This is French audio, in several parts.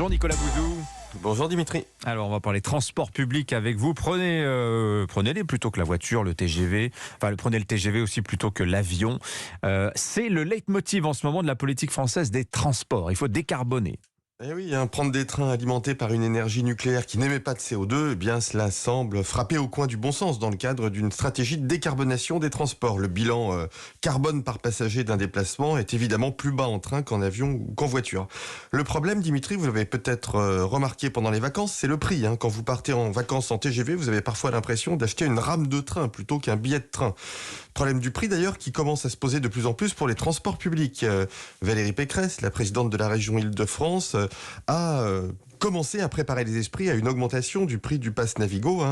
Bonjour Nicolas Bouzou. Bonjour Dimitri. Alors on va parler transport public avec vous. Prenez-les plutôt que la voiture, le TGV. Enfin, prenez le TGV aussi plutôt que l'avion. C'est le leitmotiv en ce moment de la politique française des transports. Il faut décarboner. Eh oui, prendre des trains alimentés par une énergie nucléaire qui n'émet pas de CO2, eh bien cela semble frapper au coin du bon sens dans le cadre d'une stratégie de décarbonation des transports. Le bilan carbone par passager d'un déplacement est évidemment plus bas en train qu'en avion ou qu'en voiture. Le problème, Dimitri, vous l'avez peut-être remarqué pendant les vacances, c'est le prix. Quand vous partez en vacances en TGV, vous avez parfois l'impression d'acheter une rame de train plutôt qu'un billet de train. Problème du prix d'ailleurs qui commence à se poser de plus en plus pour les transports publics. Valérie Pécresse, la présidente de la région Île-de-France, a commencé à préparer les esprits à une augmentation du prix du pass Navigo.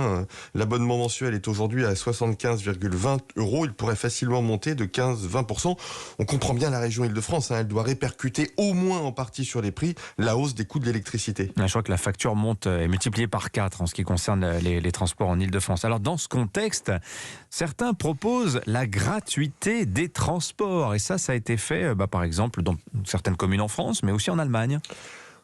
L'abonnement mensuel est aujourd'hui à 75,20 €. Il pourrait facilement monter de 15-20%. On comprend bien la région Île-de-France. Elle doit répercuter au moins en partie sur les prix la hausse des coûts de l'électricité. Je crois que la facture est multipliée par 4 en ce qui concerne les transports en Île-de-France. Alors dans ce contexte, certains proposent la gratuité des transports. Et ça a été fait par exemple dans certaines communes en France, mais aussi en Allemagne.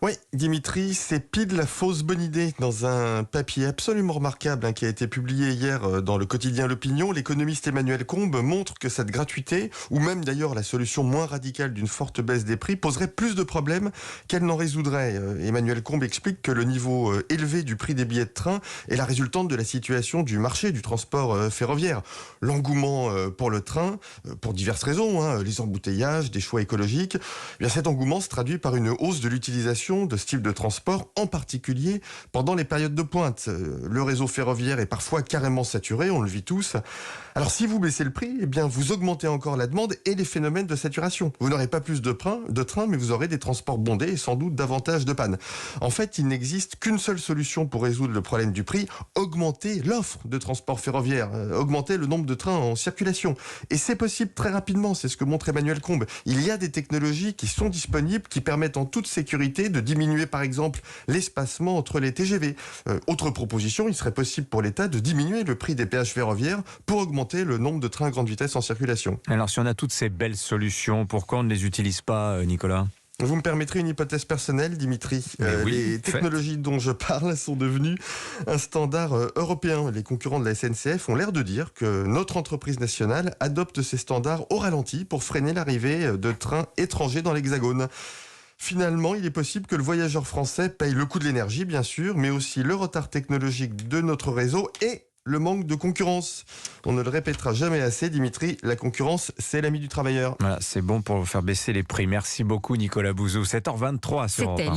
Oui, Dimitri, c'est pile la fausse bonne idée. Dans un papier absolument remarquable qui a été publié hier dans le quotidien L'Opinion, l'économiste Emmanuel Combe montre que cette gratuité, ou même d'ailleurs la solution moins radicale d'une forte baisse des prix, poserait plus de problèmes qu'elle n'en résoudrait. Emmanuel Combe explique que le niveau élevé du prix des billets de train est la résultante de la situation du marché du transport ferroviaire. L'engouement pour le train, pour diverses raisons, les embouteillages, des choix écologiques, eh bien cet engouement se traduit par une hausse de l'utilisation de ce type de transport, en particulier pendant les périodes de pointe. Le réseau ferroviaire est parfois carrément saturé, on le vit tous. Alors si vous baissez le prix, eh bien vous augmentez encore la demande et les phénomènes de saturation. Vous n'aurez pas plus de trains, mais vous aurez des transports bondés et sans doute davantage de pannes. En fait, il n'existe qu'une seule solution pour résoudre le problème du prix, augmenter l'offre de transport ferroviaire, augmenter le nombre de trains en circulation. Et c'est possible très rapidement, c'est ce que montre Emmanuel Combe. Il y a des technologies qui sont disponibles, qui permettent en toute sécurité de diminuer par exemple l'espacement entre les TGV. Autre proposition, il serait possible pour l'État de diminuer le prix des péages ferroviaires pour augmenter le nombre de trains à grande vitesse en circulation. Alors si on a toutes ces belles solutions, pourquoi on ne les utilise pas, Nicolas ? Vous me permettrez une hypothèse personnelle, Dimitri. Les technologies dont je parle sont devenues un standard européen. Les concurrents de la SNCF ont l'air de dire que notre entreprise nationale adopte ces standards au ralenti pour freiner l'arrivée de trains étrangers dans l'Hexagone. Finalement, il est possible que le voyageur français paye le coût de l'énergie, bien sûr, mais aussi le retard technologique de notre réseau et le manque de concurrence. On ne le répétera jamais assez, Dimitri, la concurrence, c'est l'ami du travailleur. Voilà, c'est bon pour faire baisser les prix. Merci beaucoup Nicolas Bouzou. 7h23 sur Europe 1.